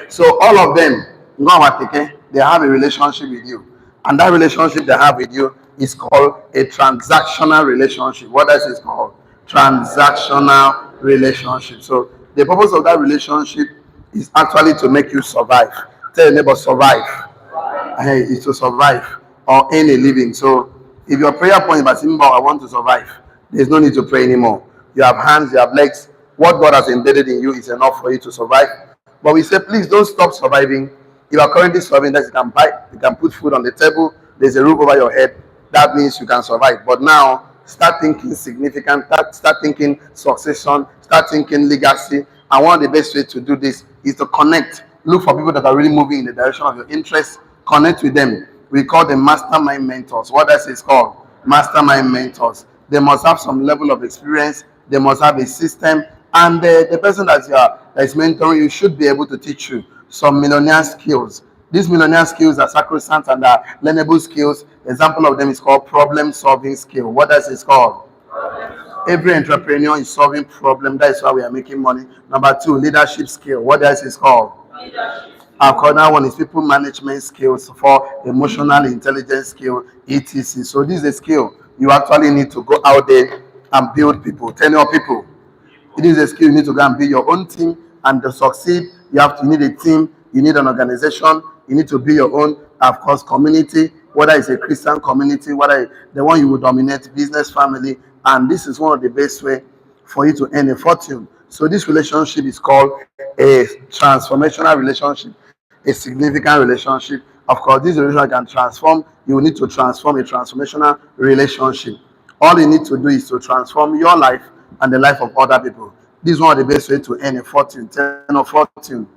So all of them, they have a relationship with you. And that relationship they have with you is called a transactional relationship. What else is called? Transactional relationship. So the purpose of that relationship is actually to make you survive. Tell your neighbor, survive. Hey, is to survive or earn a living. So if your prayer point is, I want to survive, there's no need to pray anymore. You have hands, you have legs. What God has embedded in you is enough for you to survive. But we say, please don't stop surviving. You are currently surviving, that you can buy, you can put food on the table, there's a roof over your head. That means you can survive. But now, start thinking significant, start thinking succession, start thinking legacy. And one of the best ways to do this is to connect. Look for people that are really moving in the direction of your interests. Connect with them. We call them mastermind mentors. What else is called? Mastermind mentors. They must have some level of experience. They must have a system. And the person that is mentoring you should be able to teach you some millionaire skills. These millionaire skills are sacrosanct and are learnable skills. Example of them is called problem solving skill. What else is called? Every entrepreneur is solving problem. That is why we are making money. Number two, leadership skill. What else is called? Our corner one is people management skills, for emotional intelligence skill, etc. So this is a skill you actually need to go out there and build people, tell your people. It is a skill you need to go and build your own team, and to succeed, you need a team, you need an organization, you need to build your own, of course, community, whether it's a Christian community, whether the one you will dominate, business, family, and this is one of the best way for you to earn a fortune. So this relationship is called a transformational relationship, a significant relationship. Of course, this relationship can transform. You need to transform a transformational relationship. All you need to do is to transform your life and the life of other people. This is one of the best way to earn a fortune. Turn on fortune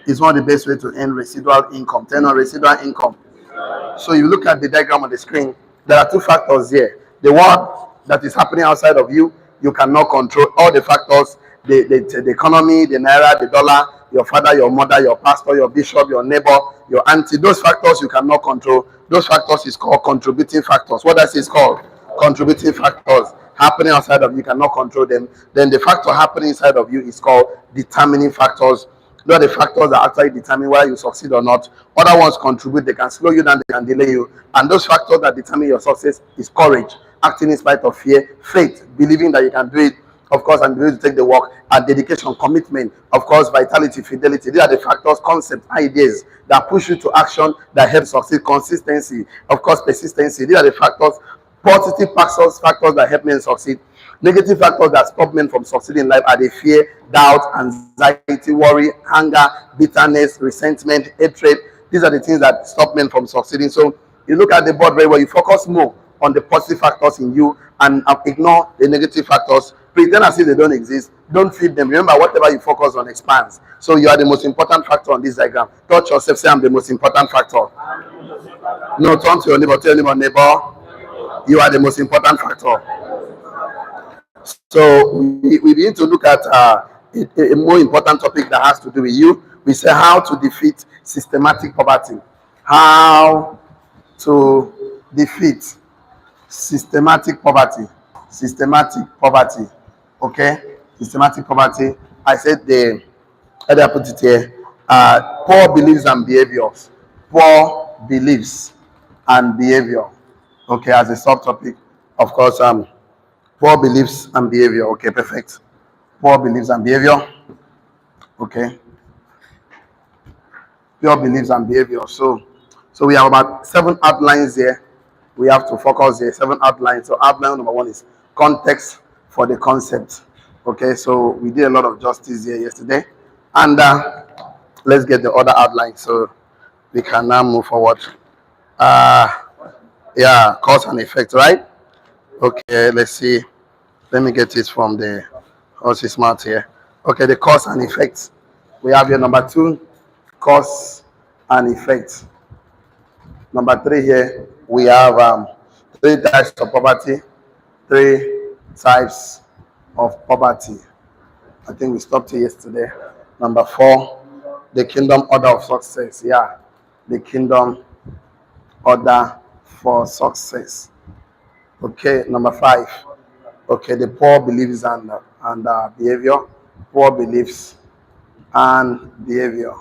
is one of the best way to earn residual income. Turn on residual income. So you look at the diagram on the screen. There are two factors here. The one that is happening outside of you, you cannot control. All the factors, the economy, the naira, the dollar, your father, your mother, your pastor, your bishop, your neighbor, your auntie, those factors you cannot control. Those factors is called contributing factors. What does it called? Contributing factors happening outside of you, cannot control them. Then the factor happening inside of you is called determining factors. Those are the factors that actually determine whether you succeed or not. Other ones contribute, they can slow you down, they can delay you. And those factors that determine your success is courage, acting in spite of fear, faith, believing that you can do it, of course, and be able to take the work, and dedication, commitment, of course, vitality, fidelity. These are the factors, concepts, ideas that push you to action, that help succeed. Consistency, of course, persistency. These are the factors, positive factors that help men succeed. Negative factors that stop men from succeeding in life are the fear, doubt, anxiety, worry, anger, bitterness, resentment, hatred. These are the things that stop men from succeeding. So you look at the board very well, you focus more on the positive factors in you and ignore the negative factors. Pretend as if they don't exist. Don't feed them. Remember, whatever you focus on expands. So you are the most important factor on this diagram. Touch yourself, say I'm the most important factor. No, turn to your neighbor, tell your neighbor, you are the most important factor. So we begin to look at a more important topic that has to do with you. We say how to defeat systematic poverty. How to defeat systematic poverty. Systematic poverty. Okay? Systematic poverty. I said the other put it here. Poor beliefs and behaviors. Poor beliefs and behavior. Okay, as a subtopic. Of course, poor beliefs and behavior. Okay, perfect. Poor beliefs and behavior. Okay. Poor beliefs and behavior. So we have about 7 outlines here. We have to focus here. 7 outlines. So outline number 1 is context for the concept. Okay, so we did a lot of justice here yesterday. And let's get the other outline so we can now move forward. Yeah, cause and effect, right? Okay, let's see. Let me get it from the horse is smart here. Okay, the cause and effects. We have here number 2, cause and effect. Number 3 here, we have 3 types of poverty. 3 types of poverty. I think we stopped here yesterday. Number 4, the kingdom order of success. Yeah, the kingdom order for success. Okay, number 5. Okay, the poor beliefs and behavior. Poor beliefs and behavior.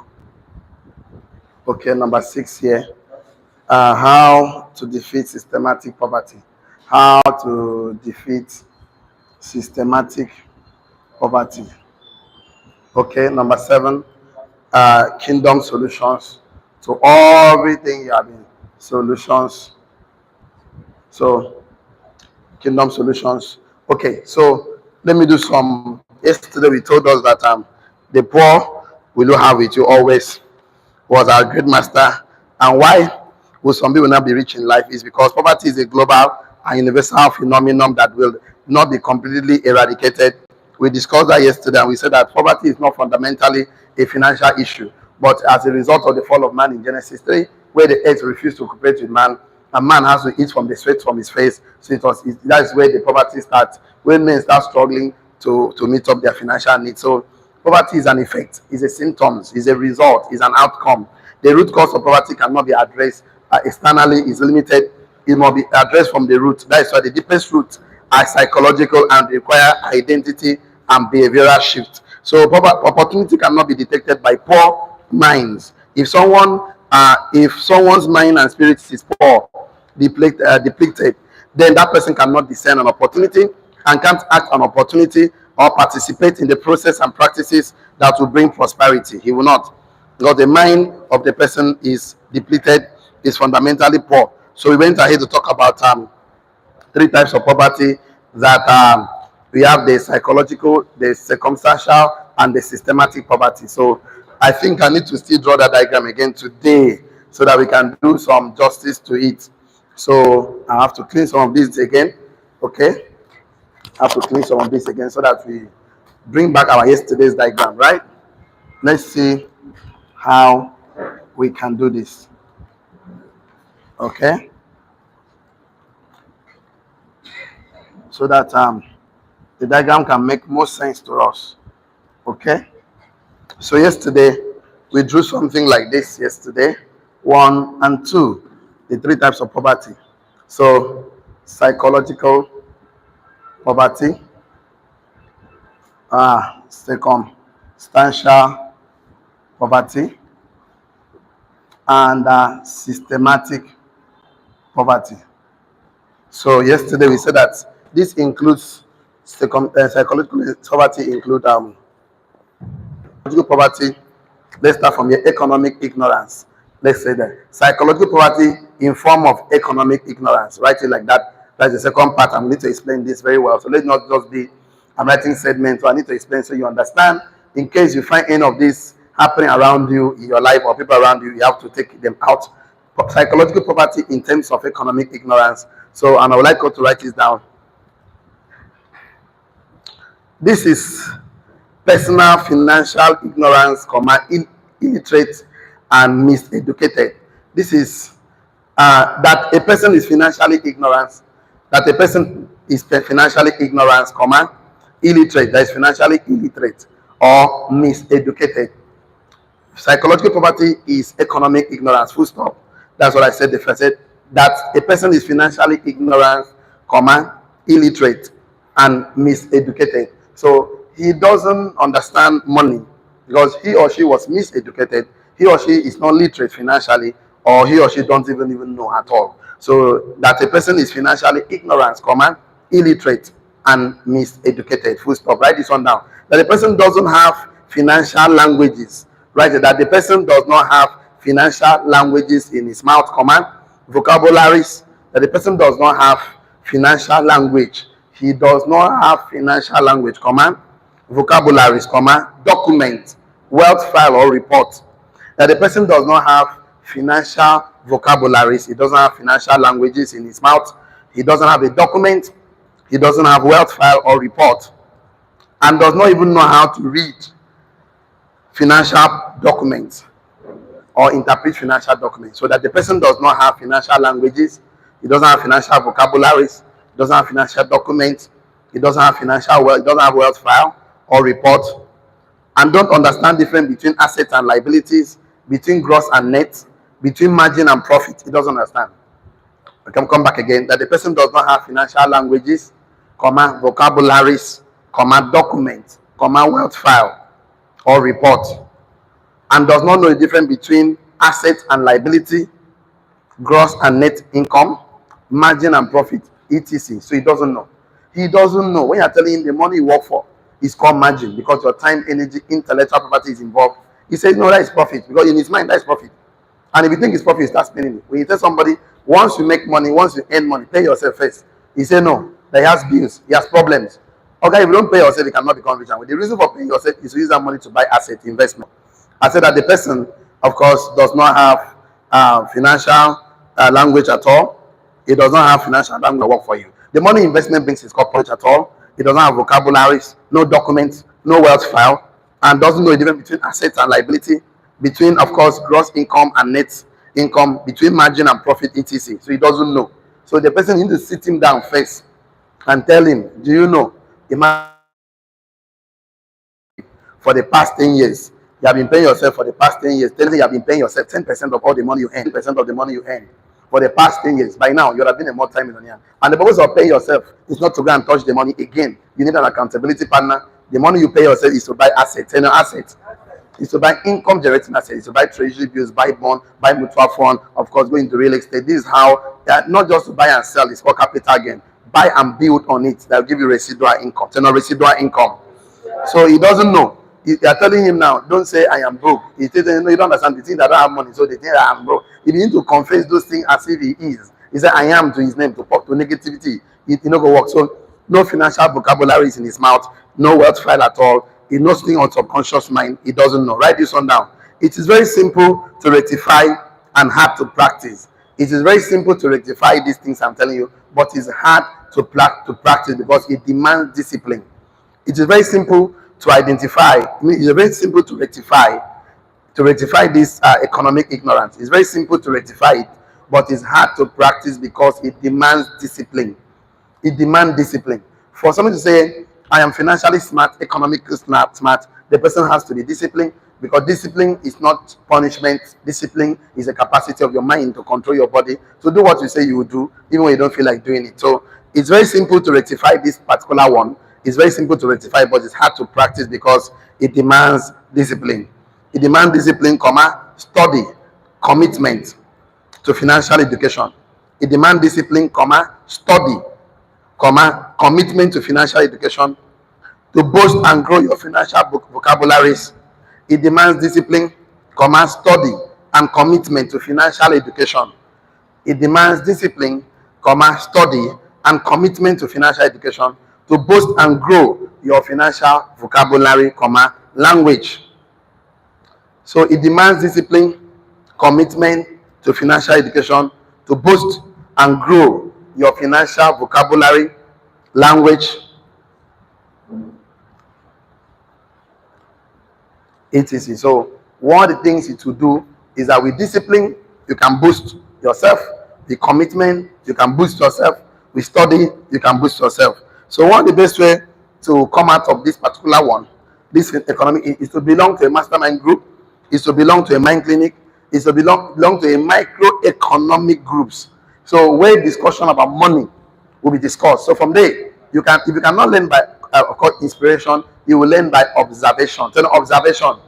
Okay, number 6 here. How to defeat systematic poverty. How to defeat systematic poverty. Okay, number 7. Kingdom solutions to everything you have been. Solutions. So, kingdom solutions. Okay, so let me do some. Yesterday we told us that the poor will you have with you always was our great master. And why will some people not be rich in life is because poverty is a global and universal phenomenon that will not be completely eradicated. We discussed that yesterday and we said that poverty is not fundamentally a financial issue, but as a result of the fall of man in Genesis 3, where the earth refused to cooperate with man, and man has to eat from the sweat from his face. So that's where the poverty starts, when men start struggling to meet up their financial needs. So poverty is an effect, is a symptom, is a result, is an outcome. The root cause of poverty cannot be addressed externally, is limited. It must be addressed from the root. That is why the deepest roots are psychological and require identity and behavioral shift. So opportunity cannot be detected by poor minds. If someone's mind and spirit is poor, depleted, then that person cannot discern an opportunity and can't act on opportunity or participate in the process and practices that will bring prosperity. He will not, because the mind of the person is depleted, is fundamentally poor. So we went ahead to talk about 3 types of poverty that we have: the psychological, the circumstantial, and the systematic poverty. So I think I need to still draw that diagram again today so that we can do some justice to it. So I have to clean some of these again. Okay, I have to clean some of this again so that we bring back our yesterday's diagram, right? Let's see how we can do this. Okay, so that the diagram can make more sense to us. Okay, so yesterday we drew something like this yesterday: 1 and 2, the 3 types of poverty. So psychological poverty, circumstantial poverty, and systematic poverty. So yesterday we said that this includes psychological poverty, include psychological poverty. Let's start from here. Economic ignorance. Let's say that psychological poverty in form of economic ignorance. Write it like that. That's the second part. I need to explain this very well. So let's not just be I'm writing segments. So I need to explain so you understand. In case you find any of this happening around you in your life or people around you, you have to take them out. Psychological poverty in terms of economic ignorance. So, and I would like you to write this down. This is personal financial ignorance, illiterate and miseducated. This is that a person is financially ignorant, that a person is financially ignorant, illiterate, that is financially illiterate or miseducated. Psychological poverty is economic ignorance, full stop. That's what I said. The first said that a person is financially ignorant, illiterate and miseducated. So he doesn't understand money because he or she was miseducated. He or she is not literate financially, or he or she don't even know at all. So that a person is financially ignorant, illiterate and miseducated. Full stop. Write this one down. That a person doesn't have financial languages. Right? That the person does not have financial languages in his mouth, vocabularies. That the person does not have financial language. He does not have financial language, vocabularies, document, wealth file or report. That the person does not have financial vocabularies. He doesn't have financial languages in his mouth. He doesn't have a document. He doesn't have wealth file or report, and does not even know how to read financial documents or interpret financial documents. So that the person does not have financial languages, he doesn't have financial vocabularies, he doesn't have financial documents, he doesn't have financial wealth, he doesn't have wealth file or report, and don't understand difference between assets and liabilities, between gross and net, between margin and profit. He doesn't understand. We can come back again. That the person does not have financial languages, vocabularies, documents, wealth file or report, and does not know the difference between assets and liability, gross and net income, margin and profit, etc. So he doesn't know. He doesn't know. When you're telling him the money you work for is called margin because your time, energy, intellectual property is involved, he says, no, that is profit. Because in his mind, that is profit. And if you think it's profit, you start spending it. When you tell somebody, once you make money, once you earn money, pay yourself first. He say no, that he has bills, he has problems. Okay, if you don't pay yourself, you cannot become rich. And the reason for paying yourself is to use that money to buy asset investment. I said that the person, of course, does not have financial language at all. It does not have financial language to work for you. The money investment brings is called knowledge at all. It doesn't have vocabularies, no documents, no wealth file, and doesn't know the difference between assets and liability, between, of course, gross income and net income, between margin and profit, etc. So he doesn't know. So the person needs to sit him down first and tell him, do you know, for the past 10 years, you have been paying yourself for the past 10 years. Tell me you have been paying yourself 10% of all the money you earn, 10% of the money you earn for the past 10 years. By now, you would have been a multi-millionaire. And the purpose of paying yourself is not to go and touch the money again. You need an accountability partner. The money you pay yourself is to buy assets. And assets is to buy income generating assets, is to buy treasury bills, buy bond, buy mutual fund, of course, go into real estate. This is how, not just to buy and sell, it's called capital gain. Buy and build on it. That will give you residual income. So, no residual income. So he doesn't know. You are telling him now, don't say I am broke. He says, no, you don't understand. The thing that I don't have money, so they think I am broke. If you need to confess those things as if he is, he said, I am to his name, to negativity. It not go work. So no financial vocabulary is in his mouth, no wealth file at all. He knows things on subconscious mind. He doesn't know. Write this one down. It is very simple to rectify and hard to practice. It is very simple to rectify these things I'm telling you, but it's hard to practice because it demands discipline. It is very simple to identify. It's very simple to rectify this economic ignorance. It's very simple to rectify it, but it's hard to practice because it demands discipline. It demands discipline. For someone to say, I am financially smart, economically smart, the person has to be disciplined, because discipline is not punishment. Discipline is a capacity of your mind to control your body, to do what you say you will do, even when you don't feel like doing it. So it's very simple to rectify this particular one. It's very simple to rectify, but it's hard to practice because it demands discipline. It demands discipline, study, commitment to financial education. It demands discipline, study, commitment to financial education, to boost and grow your financial vocabularies. It demands discipline, study, and commitment to financial education. It demands discipline, study, and commitment to financial education, to boost and grow your financial vocabulary, language. So it demands discipline, commitment to financial education, to boost and grow your financial vocabulary, language, etc. So one of the things to do is that with discipline, you can boost yourself. The commitment, you can boost yourself. With study, you can boost yourself. So one of the best way to come out of this particular one, this economic, is to belong to a mastermind group, is to belong to a mind clinic, is to belong to a microeconomic groups. So where discussion about money will be discussed. So from there, you can, if you cannot learn by inspiration, you will learn by observation. So observation,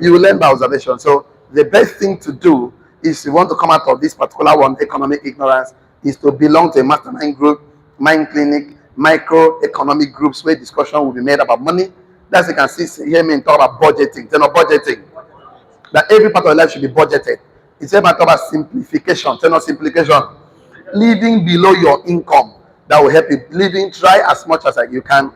you will learn by observation. So the best thing to do is, if you want to come out of this particular one, economic ignorance, is to belong to a mastermind group, mind clinic, microeconomic groups where discussion will be made about money. That's, you can hear me talk about budgeting. Budgeting. That every part of life should be budgeted. It's about simplification. Simplification. Living below your income. That will help you. Try as much as you can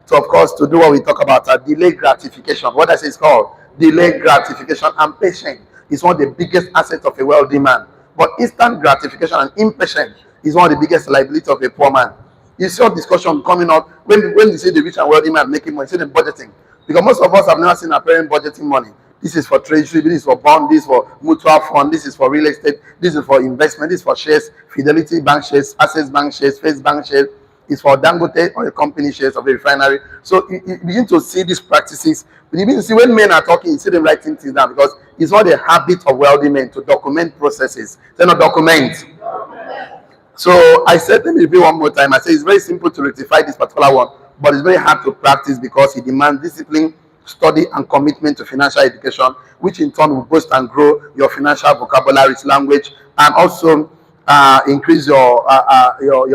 to, of course, to do what we talk about, delayed gratification. What I say is called delayed gratification, and patience is one of the biggest assets of a wealthy man. But instant gratification and impatience is one of the biggest liability of a poor man. You see all discussion coming up when you see the rich and wealthy man making money, see them budgeting. Because most of us have never seen our parents budgeting money. This is for treasury, this is for bond, this is for mutual fund, this is for real estate, this is for investment, this is for shares, Fidelity Bank shares, Access Bank shares, First Bank shares, is for Dangote or a company shares of a refinery. So you begin to see these practices. You begin to see when men are talking, you see them writing things down, because it's not a habit of wealthy men to document processes. They not document. So I said, let me repeat one more time. I say it's very simple to rectify this particular one, but it's very hard to practice because it demands discipline, study, and commitment to financial education, which in turn will boost and grow your financial vocabulary, language, and also increase your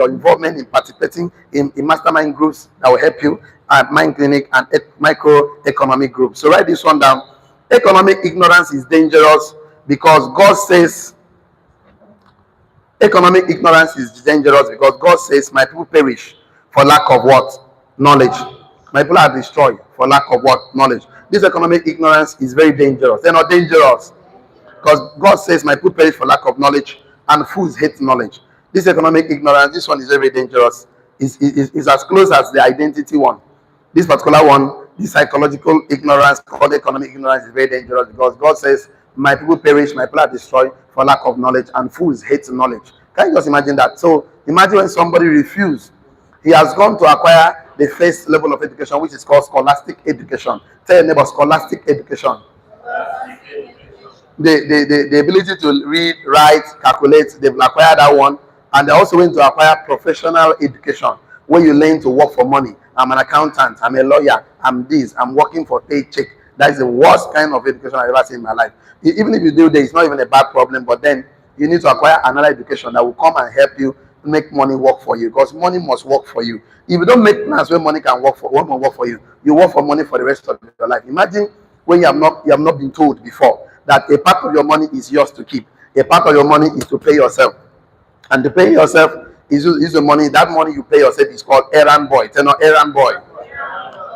involvement in participating in mastermind groups that will help you at Mind Clinic and microeconomic groups. So write this one down. Economic ignorance is dangerous because God says economic ignorance is dangerous because God says, my people perish for lack of what? Knowledge. My people are destroyed for lack of what? Knowledge. This economic ignorance is very dangerous. They're not dangerous because God says, my people perish for lack of knowledge, and fools hate knowledge. This economic ignorance, this one is very dangerous. Is as close as the identity one. This particular one, the psychological ignorance called economic ignorance, is very dangerous because God says, my people perish, my people are destroyed for lack of knowledge, and fools hate knowledge. Can you just imagine that? So imagine when somebody refuses. He has gone to acquire the first level of education, which is called scholastic education. Tell your neighbor, scholastic education. The ability to read, write, calculate, they've acquired that one. And they also went to acquire professional education, where you learn to work for money. I'm an accountant, I'm a lawyer, I'm this, I'm working for paycheck. That's the worst kind of education I've ever seen in my life. Even if you do that, it's not even a bad problem, but then you need to acquire another education that will come and help you make money work for you, because money must work for you. If you don't make plans where money can work for, what will work for you, you work for money for the rest of your life. Imagine when you have not been told before that a part of your money is yours to keep, a part of your money is to pay yourself, and to pay yourself is the money. That money you pay yourself is called errand boy. Tell no errand boy.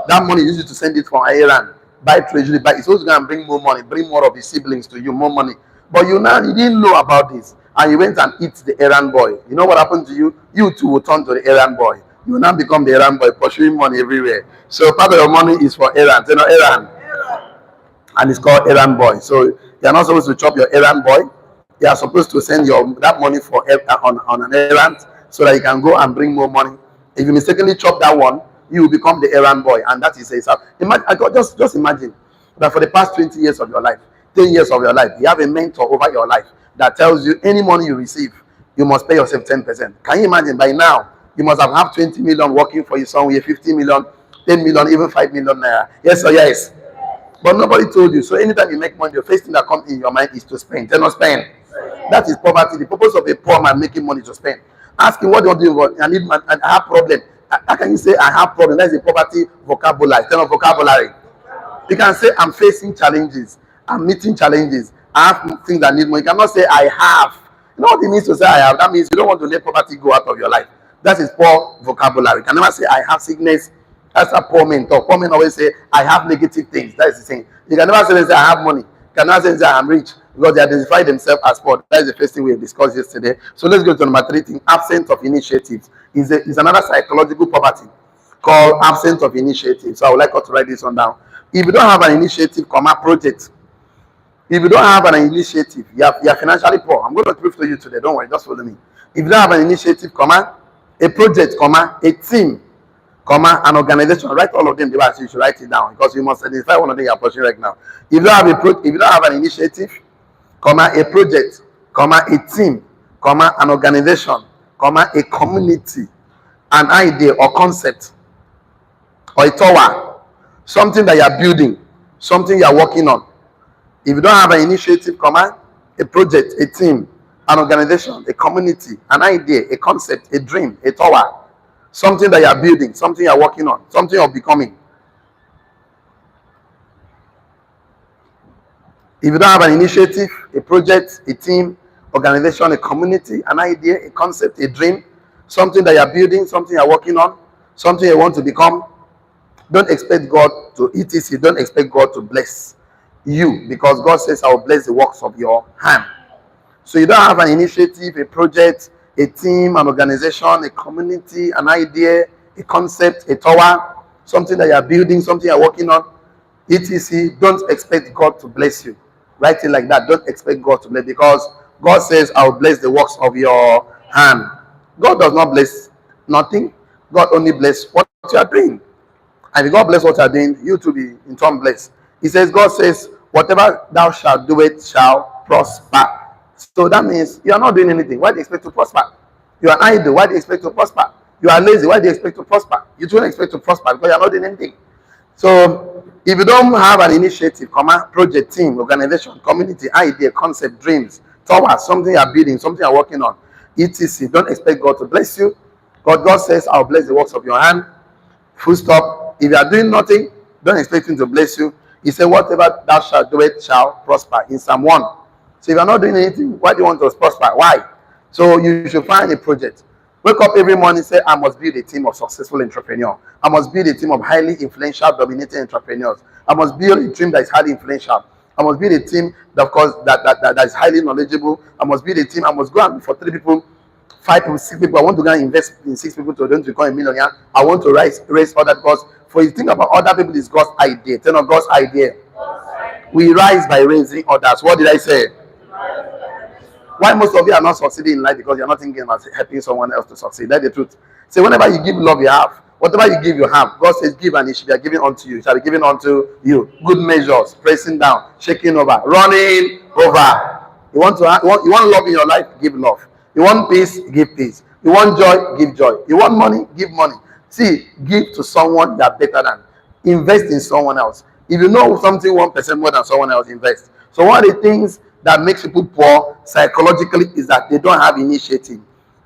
That money you use it to send it for errand, buy treasury, buy. It's supposed to go and bring more money, bring more of the siblings to you, more money. But you didn't know about this, and you went and eat the errand boy. You know what happened to you? You too will turn to the errand boy. You will now become the errand boy, pursuing money everywhere. So part of your money is for errands, errand, and it's called errand boy. So you're not supposed to chop your errand boy. You are supposed to send that money for on an errand so that you can go and bring more money. If you mistakenly chop that one, you will become the errand boy, and that is a imagine. Just imagine that for the past 20 years of your life, 10 years of your life, you have a mentor over your life that tells you any money you receive, you must pay yourself 10%. Can you imagine? By now, you must have 20 million working for you somewhere, 50 million, 10 million, even 5 million naira. Yes or yes? But nobody told you. So anytime you make money, the first thing that comes in your mind is to spend. Tell not spend. That is poverty. The purpose of a poor man making money is to spend. Ask him, what do you want to do? I need money. I have problem. How can you say I have problem? That is a poverty vocabulary. Tell not vocabulary. You can say I'm facing challenges. I'm meeting challenges. I have things that need money. You cannot say I have. You know what it means to say I have? That means you don't want to let poverty go out of your life. That is poor vocabulary. You can never say I have sickness. That's a poor man talk. Poor men always say I have negative things. That is the thing. You can never say I have money. You can never say I'm rich, because they identify themselves as poor. That is the first thing we have discussed yesterday. So let's go to number 3 thing. Absence of initiatives is another psychological poverty called absence of initiative. So I would like us to write this one down. If you don't have an initiative, project. If you don't have an initiative, you are financially poor. I'm going to prove to you today. Don't worry, just follow me. If you don't have an initiative, a project, a team, an organization, write all of them. You should write it down, because you must identify one of them you are pursuing right now. If you don't have an initiative, a project, a team, an organization, a community, an idea or concept, or a tower, something that you are building, something you are working on. If you don't have an initiative, a project, a team, an organization, a community, an idea, a concept, a dream, a tower, something that you are building, something you are working on, something you are becoming. If you don't have an initiative, a project, a team, organization, a community, an idea, a concept, a dream, something that you are building, something you are working on, something you want to become, don't expect God to etc. Don't expect God to bless you, because God says I will bless the works of your hand. So you don't have an initiative, a project, a team, an organization, a community, an idea, a concept, a tower, something that you are building, something you are working on, etc. Don't expect God to bless you. Write it like that. Don't expect God to bless, because God says I will bless the works of your hand. God does not bless nothing. God only bless what you are doing. And if God bless what you are doing, you to be in turn blessed. He says, God says, whatever thou shalt do, it shall prosper. So that means you are not doing anything. Why do you expect to prosper? You are idle. Why do you expect to prosper? You are lazy. Why do you expect to prosper? You don't expect to prosper because you are not doing anything. So if you don't have an initiative, project, team, organization, community, idea, concept, dreams, towards something you're building, something you're working on, etc., don't expect God to bless you. God says, I'll bless the works of your hand. Full stop. If you are doing nothing, don't expect him to bless you. He said, whatever thou shalt do, it shall prosper in Psalm 1. So if you're not doing anything, why do you want to prosper? Why? So you should find a project. Wake up every morning, say, I must build a team of successful entrepreneurs. I must build a team of highly influential, dominating entrepreneurs. I must build a team that is highly influential. I must build a team that, of course, that is highly knowledgeable. I must build a team. I must go and for 3 people, 5 people, 6 people. I want to go and invest in 6 people to them to become a millionaire. I want to raise other, because for you think about other people is God's idea. Tell them God's idea. We rise by raising others. What did I say? Why most of you are not succeeding in life? Because you're not thinking about helping someone else to succeed. That's the truth. So whenever you give love, you have. Whatever you give, you have. God says, give and it shall be given unto you. It shall be given unto you. Good measures, pressing down, shaking over, running over. You want love in your life? Give love. You want peace? Give peace. You want joy? Give joy. You want money? Give money. See, give to someone you are better than. Invest in someone else. If you know something 1% more than someone else, invest. So one of the things that makes people poor psychologically is that they don't have initiative.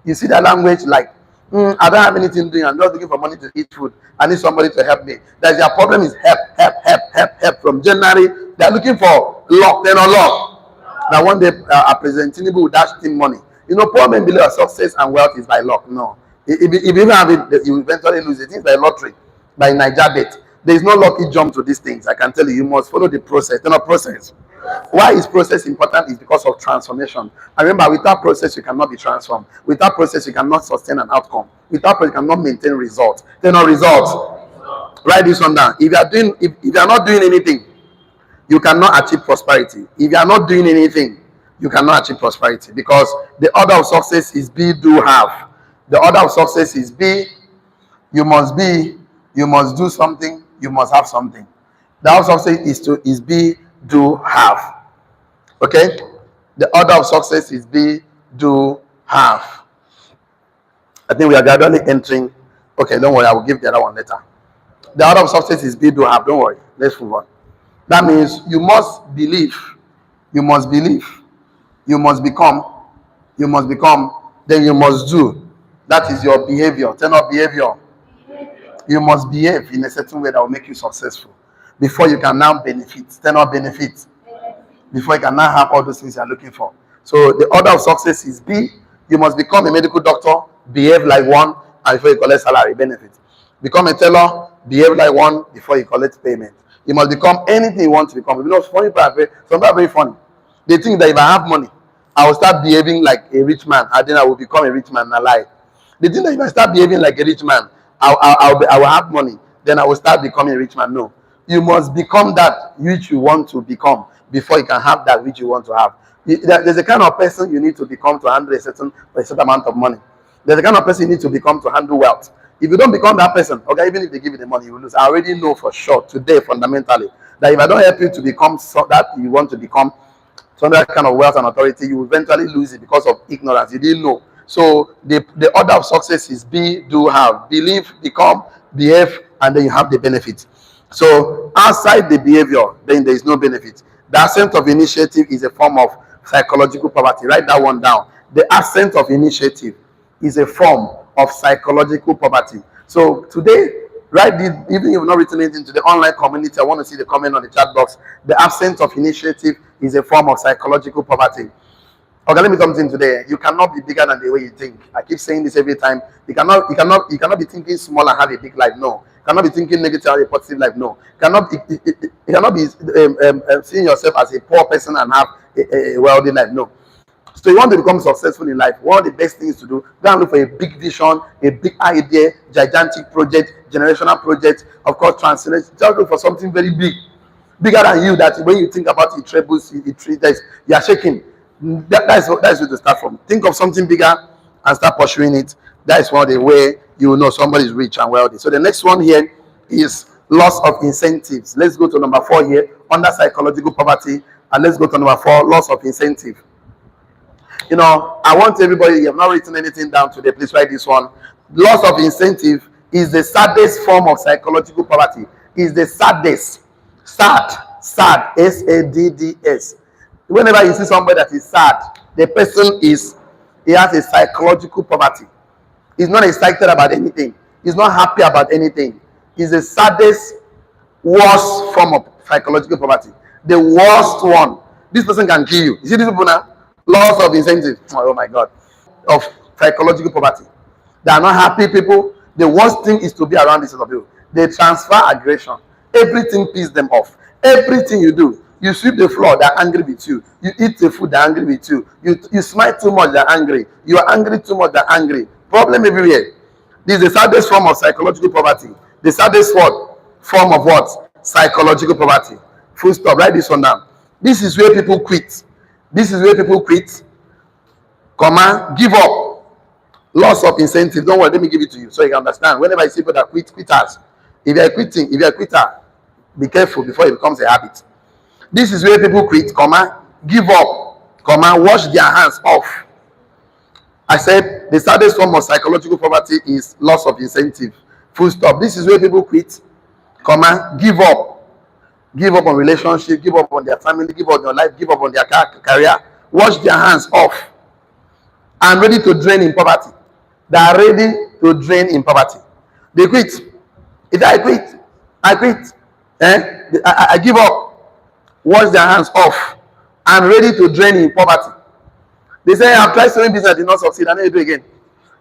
You see that language like, I don't have anything doing. I'm just looking for money to eat food. I need somebody to help me. That's their problem is help. From January, they're looking for luck. They're not luck. Now one day, a President Tinubu will dash in money. You know, poor men believe success and wealth is by luck. No. If you even have it, you eventually lose it. It's by lottery, by Niger bet. There is no lucky jump to these things. I can tell you, you must follow the process. They're not process. Why is process important? Is because of transformation. And remember, without process, you cannot be transformed. Without process, you cannot sustain an outcome. Without process, you cannot maintain results. They're not results. Write this one down. If you are not doing anything, you cannot achieve prosperity. If you are not doing anything, you cannot achieve prosperity, because the order of success is be, do, have. The order of success is be, you must do something, you must have something. The order of success is be, do, have. Okay? The order of success is be, do, have. I think we are gradually entering. Okay, don't worry, I will give the other one later. The order of success is be, do, have. Don't worry. Let's move on. That means you must believe, you must become, then you must do. That is your behavior. Turn up behavior. You must behave in a certain way that will make you successful before you can now benefit. Turn up benefit. Before you can now have all those things you are looking for. So the order of success is B. You must become a medical doctor, behave like one, and before you collect salary benefit. Become a teller, behave like one before you collect payment. You must become anything you want to become. You know, some people are very funny. They think that if I have money, I will start behaving like a rich man, and then I will become a rich man. I lie. They think that if I start behaving like a rich man, I will have money, then I will start becoming a rich man. No. You must become that which you want to become before you can have that which you want to have. There's a kind of person you need to become to handle a certain amount of money. There's a kind of person you need to become to handle wealth. If you don't become that person, okay, even if they give you the money, you will lose. I already know for sure today, fundamentally, that if I don't help you to become that you want to become, some that kind of wealth and authority, you will eventually lose it because of ignorance. You didn't know. So the order of success is be, do, have. Believe, become, behave, and then you have the benefit. So outside the behavior, then there is no benefit. The absence of initiative is a form of psychological poverty. Write that one down. The absence of initiative is a form of psychological poverty. So today, write this, even if you've not written anything to the online community, I want to see the comment on the chat box. The absence of initiative is a form of psychological poverty. Okay, let me something today. You cannot be bigger than the way you think. I keep saying this every time. You cannot be thinking small and have a big life. No. You cannot be thinking negative and a positive life. No. You cannot be seeing yourself as a poor person and have a wealthy life. No. So you want to become successful in life. One of the best things to do, go and look for a big vision, a big idea, gigantic project, generational project, of course, transformation. Just look for something very big, bigger than you, that when you think about it, trebles, you are shaking. That's where to start from. Think of something bigger and start pursuing it. That is one of the way you will know somebody is rich and wealthy. So the next one here is loss of incentives. Let's go to number 4 here, under psychological poverty, and let's go to number 4, loss of incentive. You know, I want everybody, you have not written anything down today, please write this one. Loss of incentive is the saddest form of psychological poverty. is the saddest. Sad, SADDS. Whenever you see somebody that is sad, the person he has a psychological poverty. He's not excited about anything. He's not happy about anything. He's the saddest, worst form of psychological poverty. The worst one. This person can kill you. You see these people now? Loss of incentive. Oh my God. Of psychological poverty. They are not happy people. The worst thing is to be around this sort of people. They transfer aggression. Everything pisses them off. Everything you do. You sweep the floor, they're angry with you. You eat the food, they're angry with you. You smile too much, they're angry. You are angry too much, they're angry. Problem everywhere. This is the saddest form of psychological poverty. The saddest form of what? Psychological poverty. Full stop. Write this one down. This is where people quit. This is where people quit. Comma, give up. Loss of incentive. Don't worry, let me give it to you so you can understand. Whenever I see people that quitters. If you're quitting, if you're a quitter, be careful before it becomes a habit. This is where people quit, comma, give up, comma, wash their hands off. I said the saddest form of psychological poverty is loss of incentive. Full stop. This is where people quit, comma, give up. Give up on relationship, give up on their family, give up on their life, give up on their career, wash their hands off, and ready to drain in poverty. They are ready to drain in poverty. They quit. If I quit. I give up, wash their hands off, and ready to drain in poverty. They say, I've tried so business, I did not succeed, I need to do again.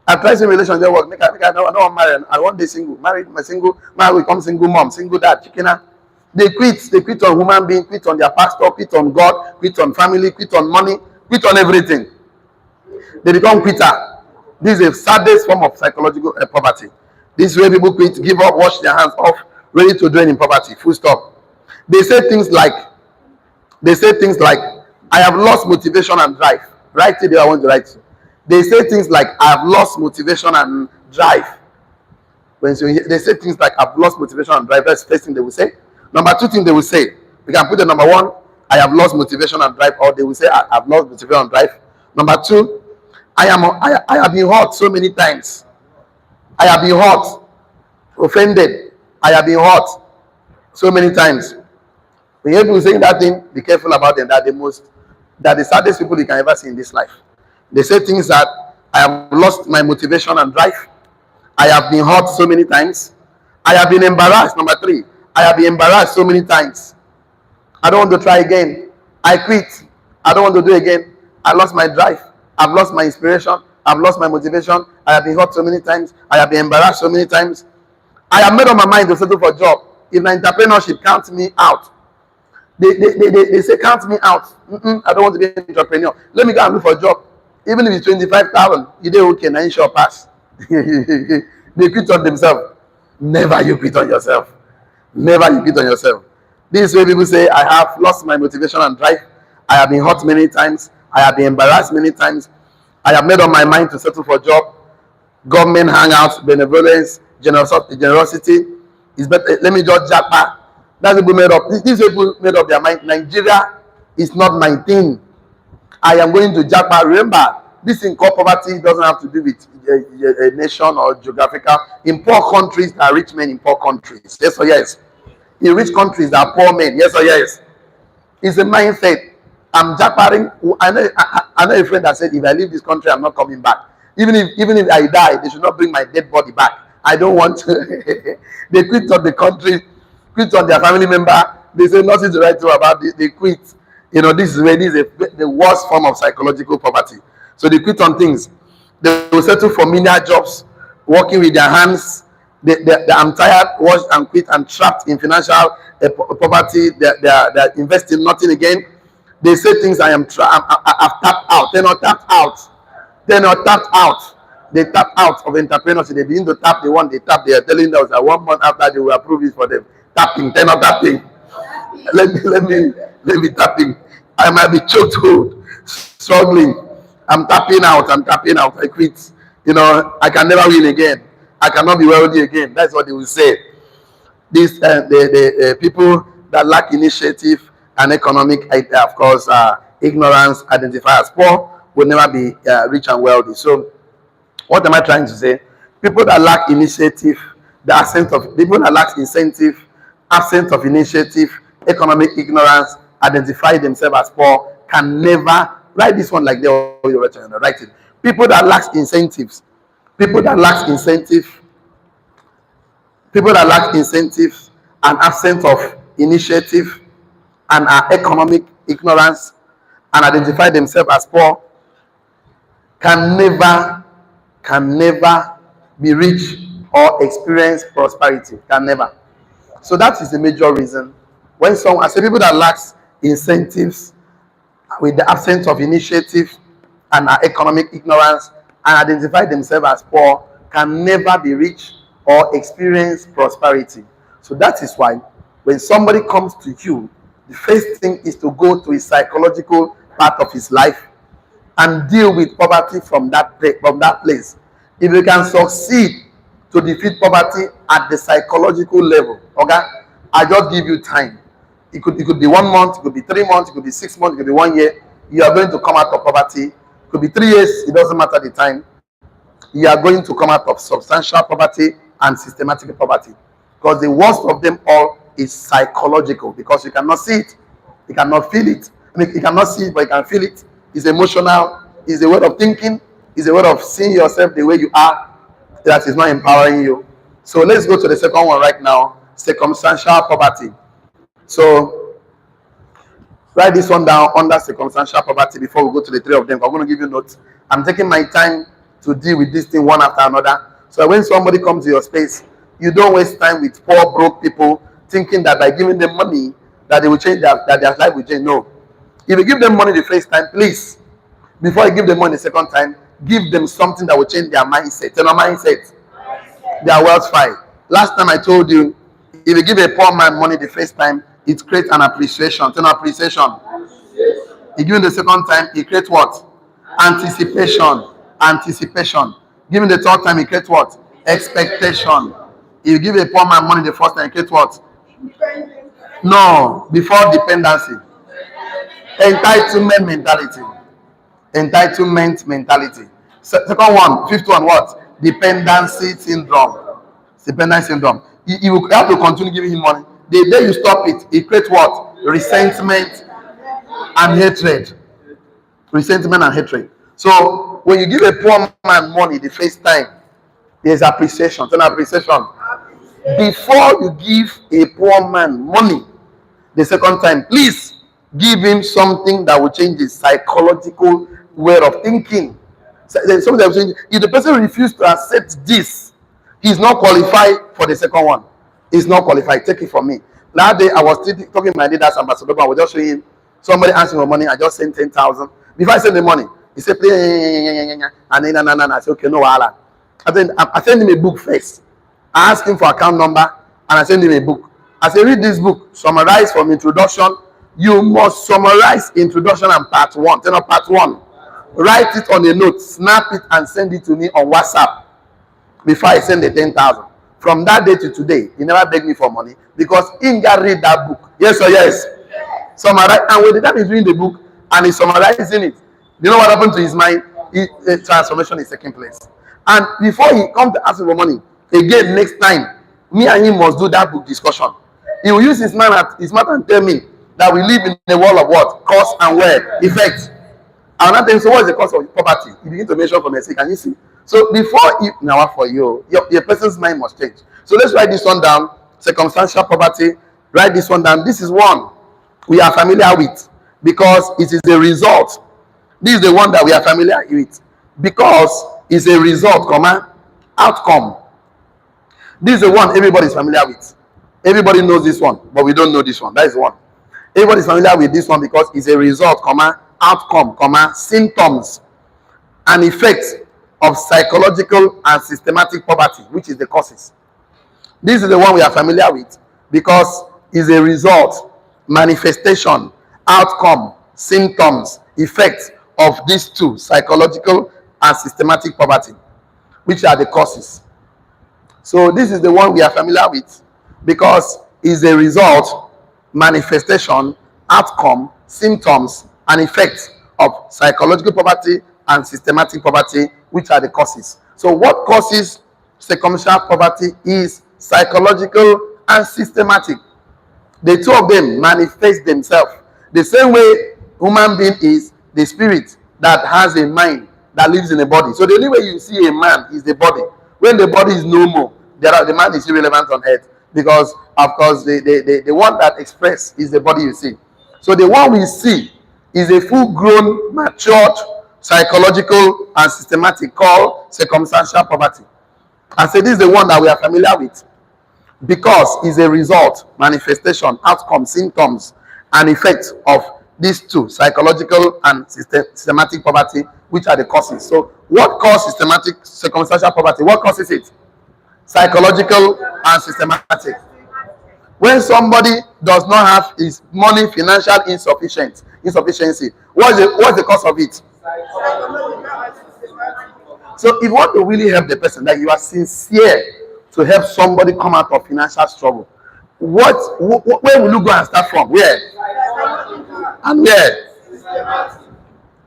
I've tried some relationship work, I don't want marry, I want to single, married, become single mom, single dad, chickener. They quit on human being, quit on their pastor, quit on God, quit on family, quit on money, quit on everything. They become quitter. This is the saddest form of psychological poverty. This is where people quit, give up, wash their hands off, ready to drain in poverty. Full stop. They say things like, I have lost motivation and drive. Write it there, I want to write. They say things like, I have lost motivation and drive. They say things like, I've lost motivation and drive. That's the first thing they will say. Number two thing they will say, we can put the number one, I have lost motivation and drive, or they will say, I have lost motivation and drive. Number two, I have been hurt so many times. I have been hurt, offended. I have been hurt so many times. When you hear people saying that thing, be careful about them. That the saddest people you can ever see in this life. They say things that I have lost my motivation and drive. I have been hurt so many times. I have been embarrassed. Number three, I have been embarrassed so many times. I don't want to try again. I quit. I don't want to do again. I lost my drive. I've lost my inspiration. I've lost my motivation. I have been hurt so many times. I have been embarrassed so many times. I have made up my mind to settle for a job. If my entrepreneurship counts me out, they say count me out. I don't want to be an entrepreneur. Let me go and look for a job. Even if it's 25,000, you do okay, now you sure pass. They quit on themselves. Never you quit on yourself. Never you quit on yourself. This is where people say, I have lost my motivation and drive. I have been hurt many times. I have been embarrassed many times. I have made up my mind to settle for a job. Government hangouts, benevolence, generosity is better. Let me just japa. That's people made up. These people made up their mind. Nigeria is not my thing. I am going to japa. Remember, this in core poverty doesn't have to do with a nation or geographical. In poor countries, there are rich men in poor countries. Yes or yes? In rich countries, there are poor men. Yes or yes? It's a mindset. I'm japaring. I know a friend that said, if I leave this country, I'm not coming back. Even if I die, they should not bring my dead body back. I don't want to. They quit on the country, quit on their family member. They say nothing to write to about it. They quit. You know, this is where this is the worst form of psychological poverty. So they quit on things. They will settle for menial jobs, working with their hands. I'm tired, washed and quit and trapped in financial poverty. They're investing nothing again. They say things I've tapped out. They're not tapped out. They're not tapped out. They tap out of entrepreneurship. They begin to tap the one they tap. They are telling us that 1 month after they will approve it for them. Tapping. They're not tapping. Let me tapping. I might be choked hold, struggling. I'm tapping out. I quit. You know, I can never win again. I cannot be wealthy again. That's what they will say. These the people that lack initiative and economic, of course, ignorance, identify as poor, will never be rich and wealthy. So, what am I trying to say? People that lack initiative, the sense of people that lack incentive, absence of initiative, economic ignorance, identify themselves as poor, can never, write this one like they already write it. People that lack incentives, people that lack incentive, people that lack incentives and absence of initiative and are economic ignorance and identify themselves as poor can never be rich or experience prosperity. Can never. So that is the major reason. When someone, I say people that lacks incentives with the absence of initiative and economic ignorance and identify themselves as poor can never be rich or experience prosperity. So that is why when somebody comes to you, the first thing is to go to his psychological part of his life and deal with poverty from that place. If you can succeed to defeat poverty at the psychological level, okay, I just give you time. It could be 1 month, it could be 3 months, it could be 6 months, it could be 1 year. You are going to come out of poverty. It could be 3 years, it doesn't matter the time. You are going to come out of substantial poverty and systematic poverty. Because the worst of them all is psychological, because you cannot see it, you cannot feel it. I mean, you cannot see it, but you can feel it. It's emotional, it's a way of thinking, it's a way of seeing yourself the way you are that is not empowering you. So let's go to the second one right now, circumstantial poverty. So write this one down under circumstantial poverty before we go to the three of them. I'm going to give you notes. I'm taking my time to deal with this thing one after another. So when somebody comes to your space, you don't waste time with poor, broke people thinking that by giving them money that they will change that their life will change. No. If you give them money the first time, please, before you give them money the second time, give them something that will change their mindset. Their mindset, their wealth file. Last time I told you, if you give a poor man money the first time, it creates an appreciation. It's an appreciation. You give him the second time, it creates what? Anticipation. Anticipation. Give him the third time, it creates what? Expectation. If you give a poor man money the first time, it creates what? No, before dependency. Entitlement mentality. Entitlement mentality. Second one, fifth one, what? Dependency syndrome. Dependency syndrome. You have to continue giving him money. The day you stop it, it creates what? Resentment and hatred. Resentment and hatred. So when you give a poor man money the first time, there's appreciation. It's an appreciation. Before you give a poor man money the second time, please give him something that will change his psychological way of thinking. Something that will change. If the person refuses to accept this, he's not qualified for the second one. He's not qualified. Take it from me. That day I was talking to my leader's ambassador. I was just showing him. Somebody asked me for money. I just sent 10,000. Before I send the money, he said, "Please," and then I said, "Okay, no wahala." I sent him a book first. I asked him for account number, and I sent him a book. I said, "Read this book. Summarize from introduction. You must summarize introduction and part one. Turn up part one. Write it on a note, snap it, and send it to me on WhatsApp before I send the 10,000. From that day to today, he never begged me for money because he got read that book. Yes or yes? Summarize, and when the time he's reading the book and he's summarizing it, you know what happened to his mind? Transformation is taking place. And before he comes to ask me for money, again, next time, me and him must do that book discussion. He will use his mouth and tell me that we live in a world of what? Cause and where? Effect. And another thing, so what is the cause of poverty? You begin to mention from your can you see? So before you, now for you, your person's mind must change. So let's write this one down. Circumstantial poverty. Write this one down. This is one we are familiar with because it is a result. This is the one that we are familiar with because it's a result, outcome. This is the one everybody is familiar with. Everybody knows this one, but we don't know this one. That is one. Everybody is familiar with this one because it's a result, outcome, symptoms and effects of psychological and systematic poverty, which is the causes. This is the one we are familiar with because it's a result, manifestation, outcome, symptoms, effects of these two, psychological and systematic poverty, which are the causes. So this is the one we are familiar with because it's a result, manifestation, outcome, symptoms, and effects of psychological poverty and systematic poverty, which are the causes. So what causes circumstantial poverty is psychological and systematic. The two of them manifest themselves. The same way human being is the spirit that has a mind that lives in a body. So the only way you see a man is the body. When the body is no more, the man is irrelevant on earth, because of course the one that express is the body you see. So the one we see is a full-grown, matured, psychological and systematic, called circumstantial poverty. I say this is the one that we are familiar with, because it's a result, manifestation, outcome, symptoms, and effects of these two, psychological and systematic poverty, which are the causes. So what causes systematic circumstantial poverty? What causes it? Psychological and systematic. When somebody does not have his money financial insufficiency, what's the cause of it? So if you want to really help the person, that you are sincere to help somebody come out of financial struggle, where will you go and start from? Where? And where?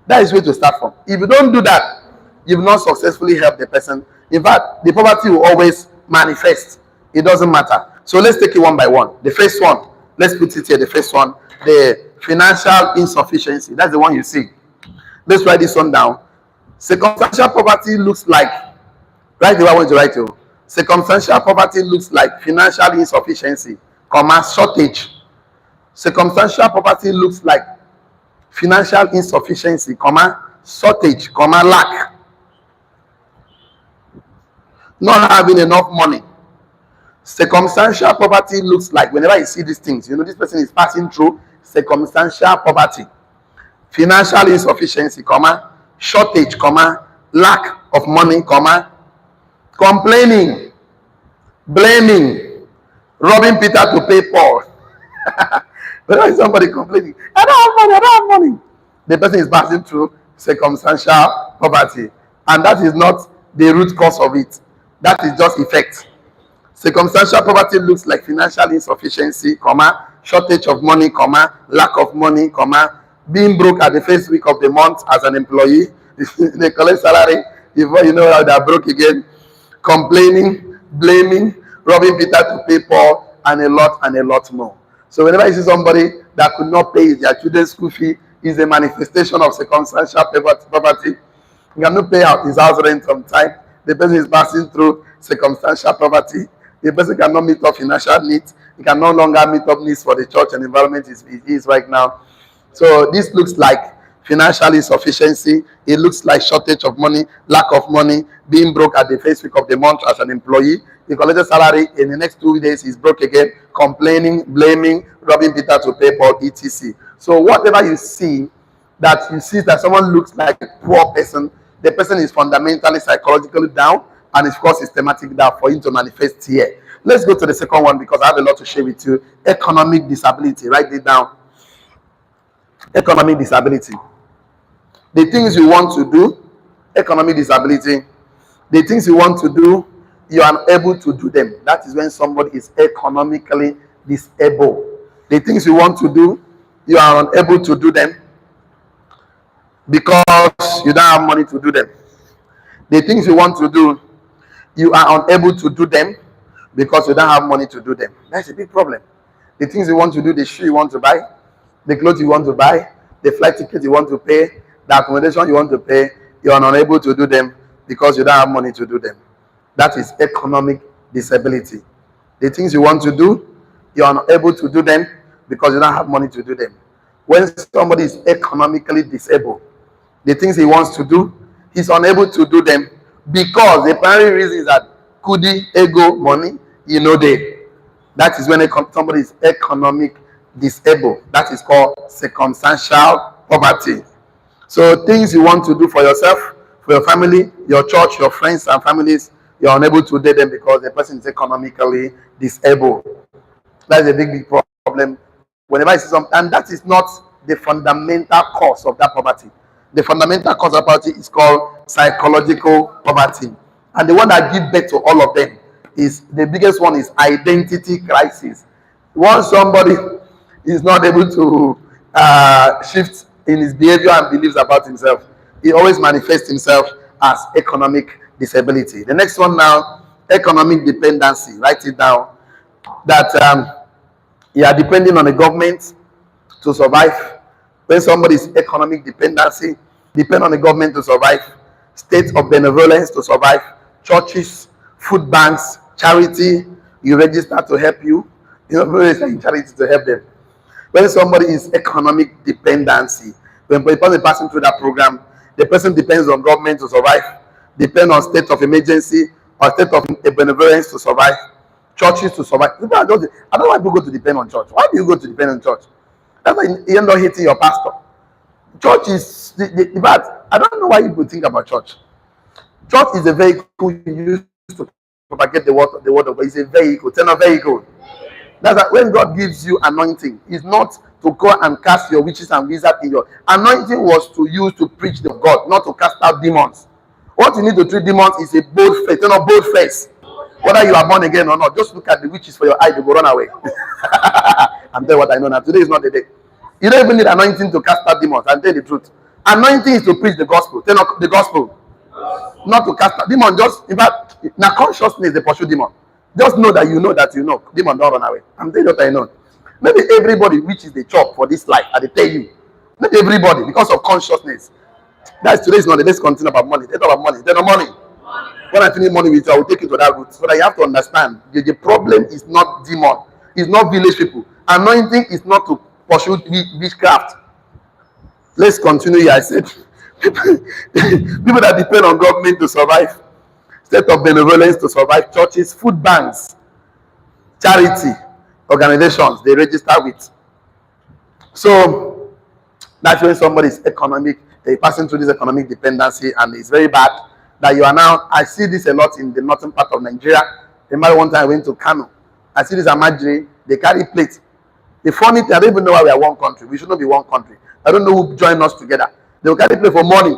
That is where to start from. If you don't do that, you've not successfully helped the person. In fact, the poverty will always manifest. It doesn't matter. So let's take it one by one. The first one, let's put it here. The first one, the financial insufficiency. That's the one you see. Let's write this one down. Circumstantial poverty looks like, write the one I want to write to. Circumstantial poverty looks like financial insufficiency, shortage. Circumstantial poverty looks like financial insufficiency, shortage, lack. Not having enough money. Circumstantial poverty looks like, whenever you see these things, this person is passing through circumstantial poverty. Financial insufficiency, shortage, lack of money, complaining, blaming, robbing Peter to pay Paul. Whenever somebody complaining, I don't have money. The person is passing through circumstantial poverty. And that is not the root cause of it. That is just effect. Circumstantial poverty looks like financial insufficiency, shortage of money, lack of money, being broke at the first week of the month as an employee. They collect salary before you know how they are broke again. Complaining, blaming, robbing Peter to pay Paul, and a lot more. So whenever you see somebody that could not pay their children's school fee, is a manifestation of circumstantial poverty. He cannot pay out his house rent on time. The person is passing through circumstantial poverty. The person cannot meet up financial needs. He can no longer meet up needs for the church and environment is right now. So this looks like financial insufficiency. It looks like shortage of money, lack of money, being broke at the first week of the month as an employee. He collected salary, in the next 2 days he's broke again, complaining, blaming, robbing Peter to pay Paul, etc. So whatever you see that someone looks like a poor person, the person is fundamentally psychologically down, and it's called systematic down for him to manifest here. Let's go to the second one, because I have a lot to share with you. Economic disability. Write it down. Economic disability. The things you want to do, economic disability. The things you want to do, you are unable to do them. That is when somebody is economically disabled. The things you want to do, you are unable to do them because you don't have money to do them. The things you want to do, you are unable to do them because you don't have money to do them. That's a big problem. The things you want to do, the shoe you want to buy, the clothes you want to buy, the flight ticket you want to pay, the accommodation you want to pay, you are unable to do them because you don't have money to do them. That is economic disability. The things you want to do, you are unable to do them because you don't have money to do them. When somebody is economically disabled, the things he wants to do, he's unable to do them because the primary reason is that kudi, ego, money, they. That is when somebody is economic disabled. That is called circumstantial poverty. So things you want to do for yourself, for your family, your church, your friends and families, you're unable to do them because the person is economically disabled. That's a big problem. Whenever I see something, and that is not the fundamental cause of that poverty. The fundamental cause of poverty is called psychological poverty. And the one that gives birth to all of them is, the biggest one is identity crisis. Once somebody is not able to shift in his behavior and beliefs about himself, he always manifests himself as economic disability. The next one now, economic dependency. Write it down. That You are depending on the government to survive. When somebody is economic dependency, depend on the government to survive. State of benevolence to survive. Churches, food banks, charity, you register to help you. You know, people is in charity to help them. When somebody is economic dependency, when the person passing through that program, the person depends on government to survive, depend on state of emergency or state of benevolence to survive, churches to survive. I don't know why people go to depend on church. Why do you go to depend on church? That's why you end up hating your pastor. Church is in fact, I don't know why you think about church. Church is a vehicle you use to propagate the word of God. It's a vehicle, it's not a vehicle. That's why when God gives you anointing, it's not to go and cast your witches and wizards in your anointing was to use to preach the God, not to cast out demons. What you need to treat demons is a bold faith, not bold face. Whether you are born again or not, just look at the witches for your eye, they will run away. I'm telling you what I know now. Today is not the day. You don't even need anointing to cast out demons. I'm telling you the truth. Anointing is to preach the gospel. Tell the gospel, not to cast out demons. Just in fact, now consciousness they pursue demon. Just know that you know that you know. Demon don't run away. I'm telling you what I know. Maybe everybody which is the chop for this life, and they tell you. Not everybody because of consciousness. That's today's not the let's continue about money. They talk about money. They know money. When I finish money with you, I will take you to that route. So that you have to understand the problem is not demon, it's not village people. Anointing is not to pursue witchcraft. Let's continue here. I said people that depend on government to survive, state of benevolence to survive, churches, food banks, charity organizations they register with. So that's when somebody is economic, they're passing through this economic dependency and it's very bad. That you are now, I see this a lot in the northern part of Nigeria. Remember one time I went to Kano. I see this Amajiri, they carry plates. The funny thing, I don't even know why we are one country. We should not be one country. I don't know who joined us together. They will carry plate for money.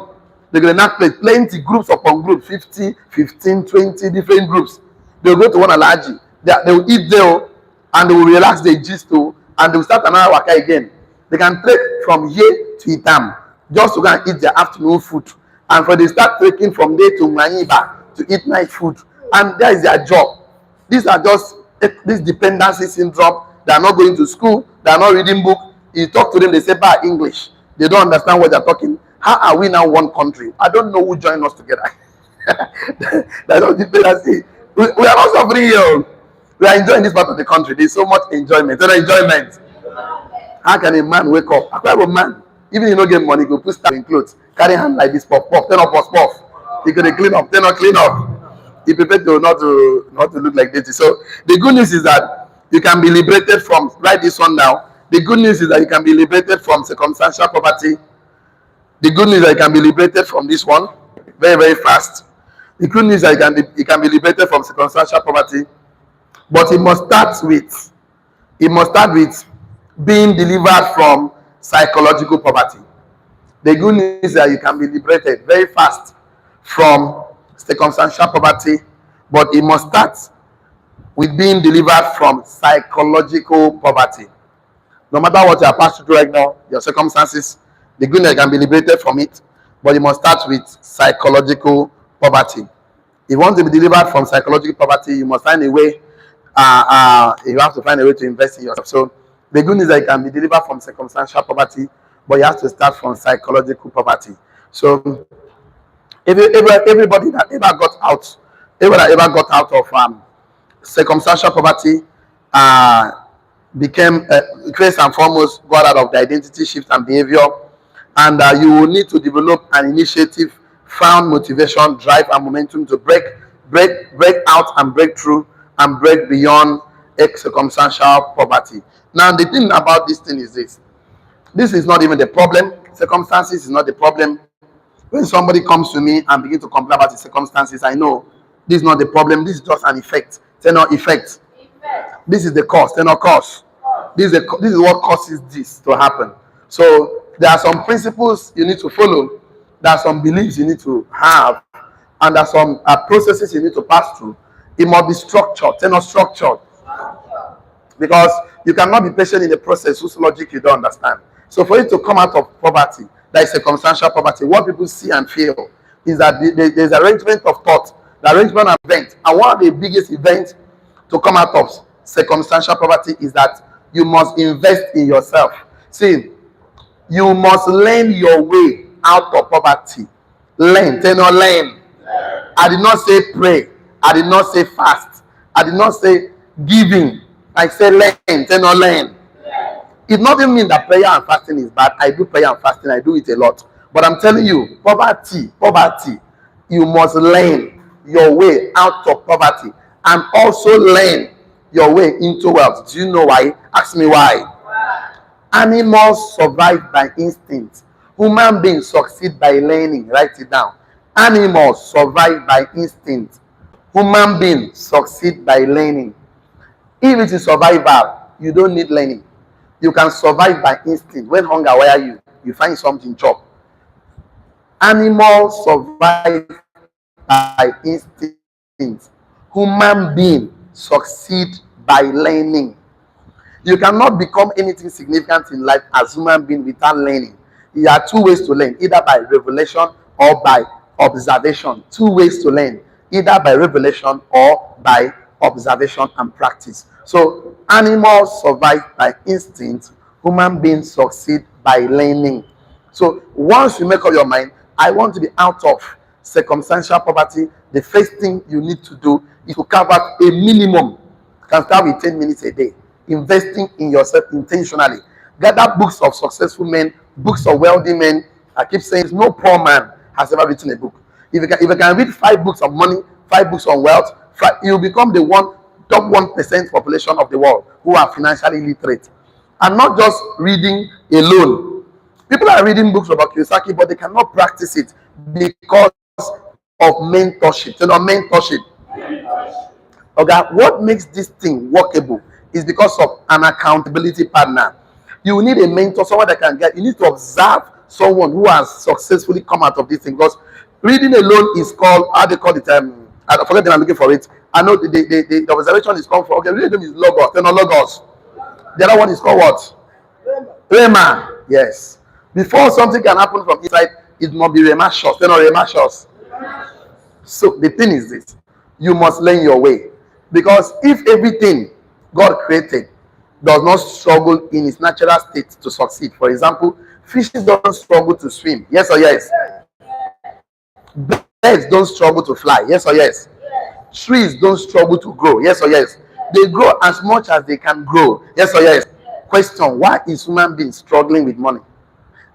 They're going to not play plenty groups upon groups, 50, 15, 20 different groups. They'll go to one alaji. They will eat there and they will relax their gist too, and they will start another waka again. They can trek from here to Itam just to go and eat their afternoon food. And for they start trekking from there to Maniba to eat night food. And that is their job. These are just this dependency syndrome. They are not going to school. They are not reading book. You talk to them, they say bad English. They don't understand what they're talking. How are we now one country? I don't know who joined us together. That's not dependency. We are not suffering here. We are enjoying this part of the country. There's so much enjoyment. There's enjoyment. How can a man wake up? I have a man. Even if you don't get money, go put stuff in clothes. Carry hand like this, puff, puff, turn up, puff, puff. He could clean up, turn up, clean up. He prepared to not to look like this. So the good news is that you can be liberated from, write this one now. The good news is that you can be liberated from circumstantial poverty. The good news is that you can be liberated from this one very, very fast. The good news is that you can be liberated from circumstantial poverty. But it must start with being delivered from psychological poverty. The good news is that you can be liberated very fast from circumstantial poverty, but it must start with being delivered from psychological poverty. No matter what you are passing through right now, your circumstances, the good news can be liberated from it, but it must start with psychological poverty. If you want to be delivered from psychological poverty, you must find a way. You have to find a way to invest in yourself. So the good news is that you can be delivered from circumstantial poverty, but you have to start from psychological poverty. So everybody that ever got out of circumstantial poverty became first and foremost got out of the identity shift and behavior, and you will need to develop an initiative, found motivation, drive, and momentum to break out and break through and break beyond circumstantial poverty. Now the thing about this thing is this is not even the problem. Circumstances is not the problem. When somebody comes to me and begin to complain about the circumstances, I know this is not the problem. This is just an effect. It's not effect. This is the cause. It's not cause. This is what causes this to happen. So there are some principles you need to follow. There are some beliefs you need to have, and there are some processes you need to pass through. It must be structured. It's not structured, because you cannot be patient in the process whose logic you don't understand. So for you to come out of poverty, that is circumstantial poverty, what people see and feel is that there's arrangement of thought, the arrangement of events. And one of the biggest events to come out of circumstantial poverty is that You must invest in yourself. See, you must learn your way out of poverty. Learn. Tell no learn. I did not say pray. I did not say fast. I did not say giving. I said learn. Tell no learn. It doesn't mean that prayer and fasting is bad. I do prayer and fasting. I do it a lot. But I'm telling you, poverty, you must learn your way out of poverty and also learn your way into wealth. Do you know why? Ask me why. Animals survive by instinct. Human beings succeed by learning. Write it down. Animals survive by instinct. Human beings succeed by learning. If it is survival, you don't need learning. You can survive by instinct. When hunger wire you, you find something chop. Animals survive by instinct. Human beings succeed by learning. You cannot become anything significant in life as human being without learning. There are two ways to learn, either by revelation or by observation. Two ways to learn, either by revelation or by observation and practice. So animals survive by instinct, human beings succeed by learning. So once you make up your mind, I want to be out of circumstantial poverty, the first thing you need to do is to carve out a minimum. You can start with 10 minutes a day, investing in yourself intentionally. Gather books of successful men, books of wealthy men. I keep saying no poor man has ever written a book. If you can read 5 books of money, 5 books on wealth, you'll become the top 1% population of the world who are financially literate. And not just reading alone. People are reading books about Kiyosaki, but they cannot practice it because of mentorship. You know, mentorship. Okay, what makes this thing workable is because of an accountability partner. You need a mentor, someone that can get. You need to observe someone who has successfully come out of this thing. Because reading alone is called, how they call it? I forget that I'm looking for it. I know the observation is called for. Okay, reading is logos. They're not logos. The other one is called what? Rema. Yes. Before something can happen from inside, it must be Rema shots. They're not Rema shots. So the thing is this: you must learn your way. Because if everything God created does not struggle in its natural state to succeed, for example, fishes don't struggle to swim, yes or yes? Birds don't struggle to fly, yes or yes? Trees don't struggle to grow, yes or yes? They grow as much as they can grow, yes or yes? Question: why is human being struggling with money?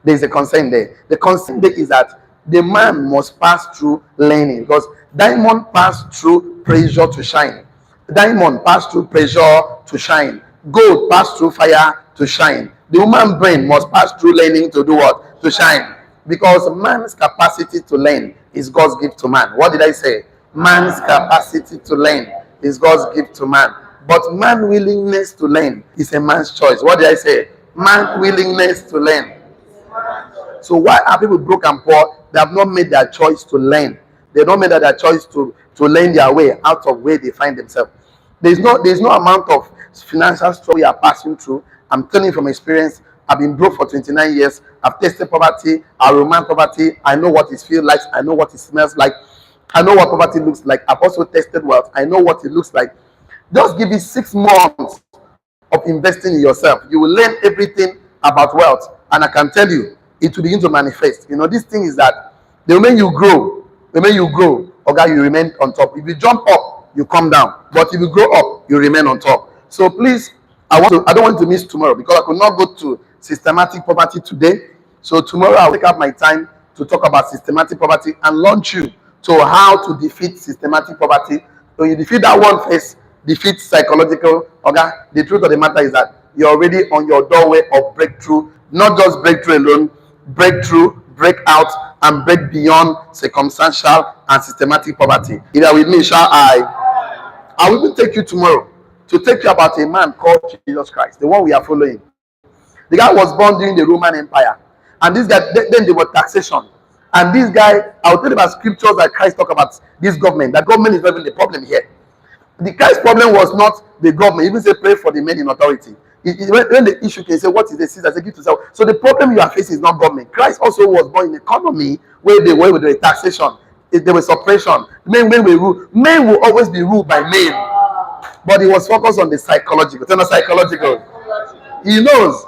There is a concern there. The concern there is that the man must pass through learning, because diamond pass through pressure to shine. Diamond pass through pressure to shine. Gold pass through fire to shine. The human brain must pass through learning to do what? To shine. Because man's capacity to learn is God's gift to man. What did I say? Man's capacity to learn is God's gift to man. But man's willingness to learn is a man's choice. What did I say? Man's willingness to learn. So why are people broke and poor? They have not made their choice to learn. They don't make their choice to learn their way out of where they find themselves. There's no amount of financial struggle you are passing through. I'm telling you from experience. I've been broke for 29 years. I've tested poverty. I romance poverty. I know what it feels like. I know what it smells like. I know what poverty looks like. I've also tested wealth. I know what it looks like. Just give it 6 months of investing in yourself. You will learn everything about wealth. And I can tell you, it will begin to manifest. You know, this thing is that the moment you grow, okay, you remain on top. If you jump up, you come down. But if you grow up, you remain on top. So please, I don't want to miss tomorrow, because I could not go to systematic poverty today. So tomorrow I'll take up my time to talk about systematic poverty and launch you to how to defeat systematic poverty. So you defeat that one first, defeat psychological. Okay, the truth of the matter is that you're already on your doorway of breakthrough. Not just breakthrough alone, breakthrough, break out, and break beyond circumstantial and systematic poverty. Either with me, shall I will even take you tomorrow to take you about a man called Jesus Christ, the one we are following. The guy was born during the Roman Empire, and this guy, then there was taxation. And this guy, I'll tell you about scriptures that Christ talk about this government. That government is not even the problem here. The Christ's problem was not the government. Even say pray for the men in authority. When the issue can say, what is the Caesar? Say, give to self. So the problem you are facing is not government. Christ also was born in an economy where they were with the taxation. There was suppression. Men will rule. Men will always be ruled by men. But he was focused on the psychological. Tell me psychological. He knows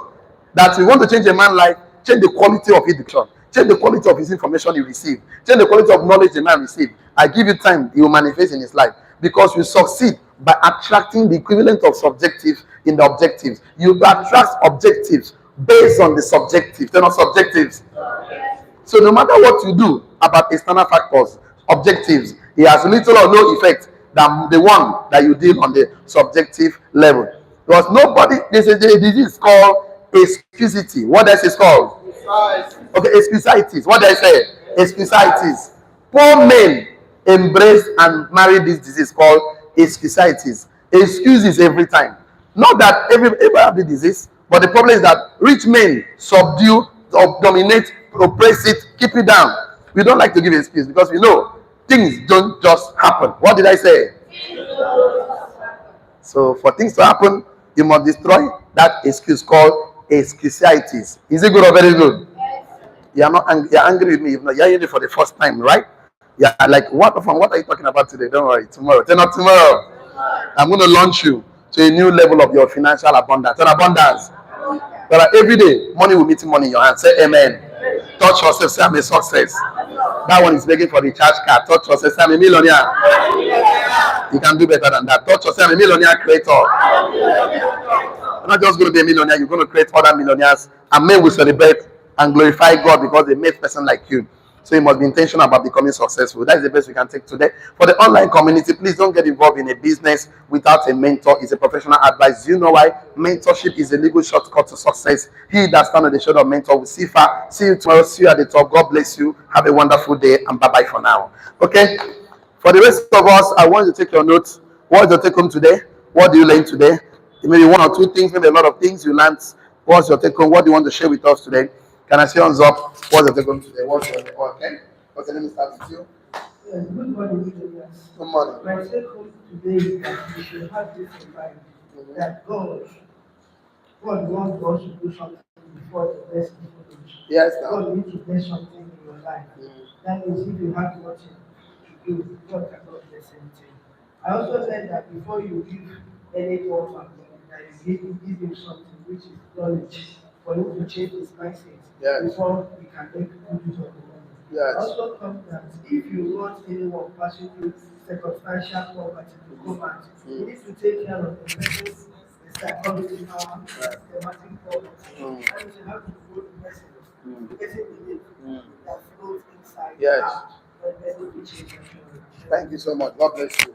that we want to change a man's life, change the quality of his education, change the quality of his information he received, change the quality of knowledge the man received. I give you time, he will manifest in his life. Because you succeed by attracting the equivalent of subjective in the objectives. You attract objectives based on the subjectives. They're not subjectives. So no matter what you do about external factors, objectives, it has little or no effect than the one that you deal on the subjective level. Because nobody, there's a disease called excusity. What else is called? Okay, excusitis. What did I say? Excusitis. Poor men embrace and marry this disease called excusitis. Excuses every time. Not that everybody have the disease, but the problem is that rich men subdue, dominate, oppress it, keep it down. We don't like to give excuse because we know things don't just happen. What did I say? So for things to happen, you must destroy that excuse called excusitis. Is it good or very good? You are not angry. You're angry with me. You're hearing it for the first time, right? Yeah, like what are you talking about today? Don't worry, tomorrow. Turn up tomorrow. I'm going to launch you to a new level of your financial abundance. An abundance. But every day, money will meet money in your hand. Say amen. Touch yourself. Say I'm a success. That one is begging for the charge card. Touch yourself. Say I'm a millionaire. You can do better than that. Touch yourself. I'm a millionaire creator. You're not just going to be a millionaire. You're going to create other millionaires. And men will celebrate and glorify God because they made a person like you. So you must be intentional about becoming successful. That is the best we can take today. For the online community, please don't get involved in a business without a mentor. It's a professional advice. You know why? Mentorship is a legal shortcut to success. He that stands on the shoulder of mentor will see far. See you tomorrow. See you at the top. God bless you. Have a wonderful day and bye-bye for now. Okay? For the rest of us, I want you to take your notes. What is your take home today? What do you learn today? Maybe one or two things, maybe a lot of things you learned. What's your take home? What do you want to share with us today? Can I see hands up? What's your take home today? What's your okay? Okay, let me start with you. Yes, good morning, leaders. Good morning. My take home today is that we should have this in mind that God wants us to do something before the blessing follows. Yes, now. God needs to bless something in your life. That means if you have nothing to do, God cannot bless anything. I also learned that before you give any orphan, that you give him something which is knowledge for him to change his mindset before he can make good use of the money. Yes. I also come that if you want anyone passing through circumstantial poverty to come out, you need to take care of the person's psychology power, systematic poverty. And you have to go the message. The person believe that flows inside Yes. out. But the person will change. Thank you so much. God bless you.